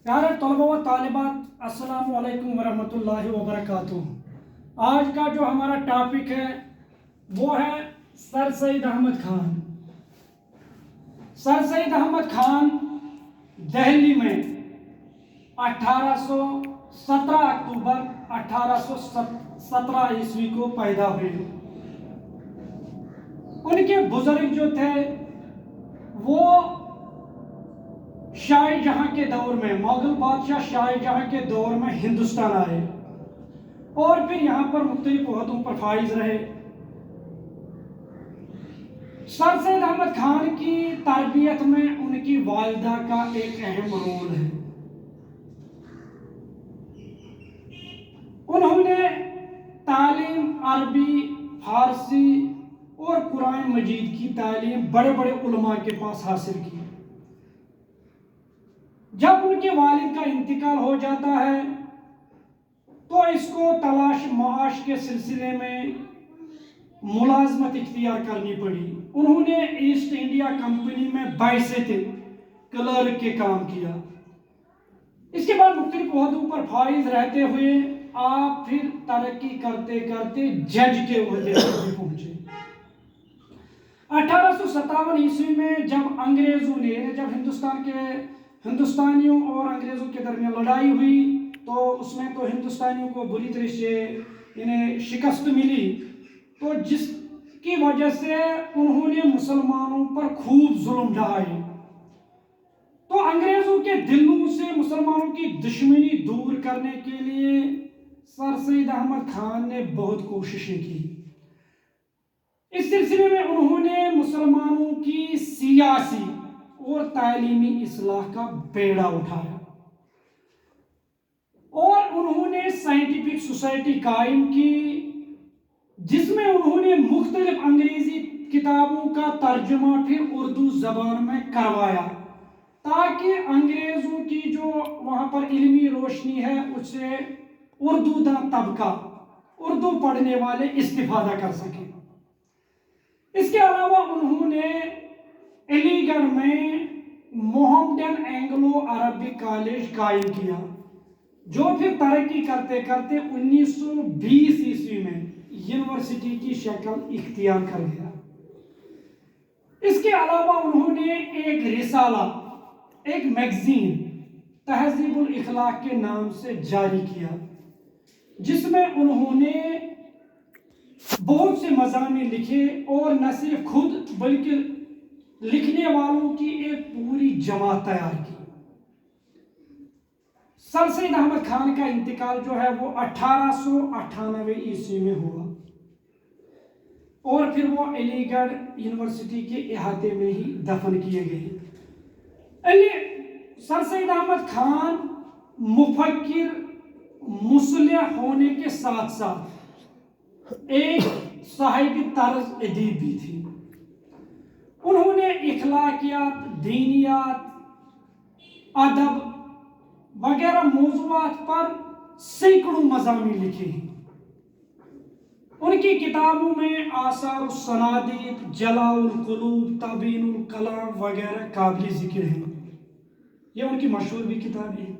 प्यारे तलबा व तालिबात अस्सलामु अलैकुम वरहमतुल्लाहि वबरकातुहू। आज का जो हमारा टॉपिक है वो है सर सैयद अहमद खान। सर सैयद अहमद खान दिल्ली में 1817 अक्टूबर 1817 ईस्वी को पैदा हुए। उनके बुजुर्ग जो थे वो शाहजहां के दौर में, मुगल बादशाह शाहजहां के दौर में हिंदुस्तान आए और फिर यहाँ पर मुख्तलिफ ओहदों पर फाइज रहे। सर सैयद अहमद खान की तरबियत में उनकी वालिदा का एक अहम रोल है। उन्होंने तालीम अरबी, फारसी और कुरान मजीद की तालीम बड़े बड़े उलमा के पास हासिल की। जब उनके वालिद का इंतकाल हो जाता है तो इसको तलाश माश के सिलसिले में मुलाजमत इख्तियार करनी पड़ी। उन्होंने ईस्ट इंडिया कंपनी में बाइसेत क्लर्क के काम किया। इसके बाद मुख्तलिफ ओहदों पर फाइज रहते हुए आप फिर तरक्की करते करते जज के ओहदे पर भी पहुंचे। 1857 ईस्वी में जब अंग्रेजों ने, जब हिंदुस्तानियों और अंग्रेजों के दरमियान लड़ाई हुई तो उसमें तो हिंदुस्तानियों को बुरी तरह से इन्हें शिकस्त मिली, तो जिसकी वजह से उन्होंने मुसलमानों पर खूब जुल्म ढाए। तो अंग्रेजों के दिलों से मुसलमानों की दुश्मनी दूर करने के लिए सर सैयद अहमद खान ने बहुत कोशिशें की। इस सिलसिले में उन्होंने मुसलमानों की सियासी और तालीमी इस्लाह का बेड़ा उठाया और उन्होंने साइंटिफिक सोसाइटी कायम की, जिसमें उन्होंने मुख्तलिफ अंग्रेजी किताबों का तर्जुमा फिर उर्दू जबान में करवाया ताकि अंग्रेजों की जो वहां पर इल्मी रोशनी है उससे उर्दू दा तबका, उर्दू पढ़ने वाले इस्तिफादा कर सके। इसके अलावा उन्होंने अलीगढ़ में मोहम्मदन एंग्लो अरबिक कॉलेज कायम किया, जो फिर तरक्की करते करते 1920 ईस्वी में यूनिवर्सिटी की शक्ल इख्तियार कर गया। इसके अलावा उन्होंने एक रिसाला, एक मैगजीन तहजीबुल इखलाक के नाम से जारी किया, जिसमें उन्होंने बहुत से मज़ामीन लिखे और न सिर्फ खुद बल्कि लिखने वालों की एक पूरी जमात तैयार की। सर सैयद अहमद खान का इंतकाल जो है वो 1898 ईस्वी में हुआ और फिर वो अलीगढ़ यूनिवर्सिटी के इहाते में ही दफन किए गए। सर सैयद अहमद खान मुफक्किर, मुसल्ह होने के साथ साथ एक साहिबी तर्ज अदीब भी थी। उन्होंने इखलाकियात, दीनियात, अदब वगैरह मौज़ूआत पर सैकड़ों मज़ामीन लिखे हैं। उनकी किताबों में आसार सनादीद, जलाउल कुलूब, तबीनुल कलाम वगैरह काबिल जिक्र हैं। ये उनकी मशहूर भी किताबें हैं।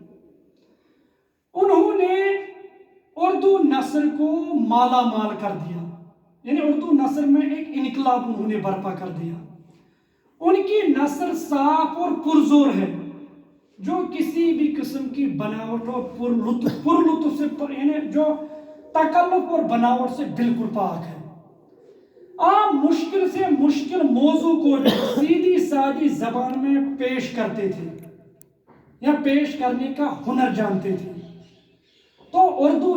उन्होंने उर्दू नस्र को माला माल कर दिया, यानी उर्दू नस्र में एक इनकलाब उन्होंने बर्पा कर दिया। उनकी नस्र साफ और पुरजोर है, जो किसी भी किस्म की बनावट और पुरलुत्फ से, यानी जो तकल्लुफ और बनावट से बिल्कुल पाक है। आप मुश्किल से मुश्किल मौजू को सीधी सादी जबान में पेश करते थे या पेश करने का हुनर जानते थे। तो उर्दू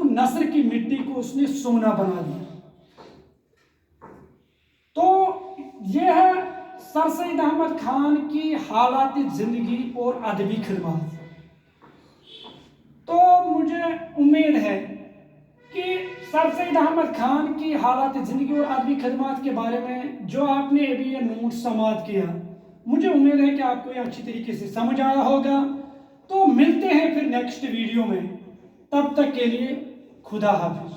नस्र की मिट्टी को उसने सोना बना दिया। तो यह है सर सैयद अहमद खान की हालात जिंदगी और अदबी खिदमत। तो मुझे उम्मीद है कि सर सैयद अहमद खान की हालात जिंदगी और अदबी खिदमत के बारे में जो आपने अभी ये नोट समाअत किया, मुझे उम्मीद है कि आपको ये अच्छी तरीके से समझ आया होगा। तो मिलते हैं फिर नेक्स्ट वीडियो में, तब तक के लिए खुदा हाफिज।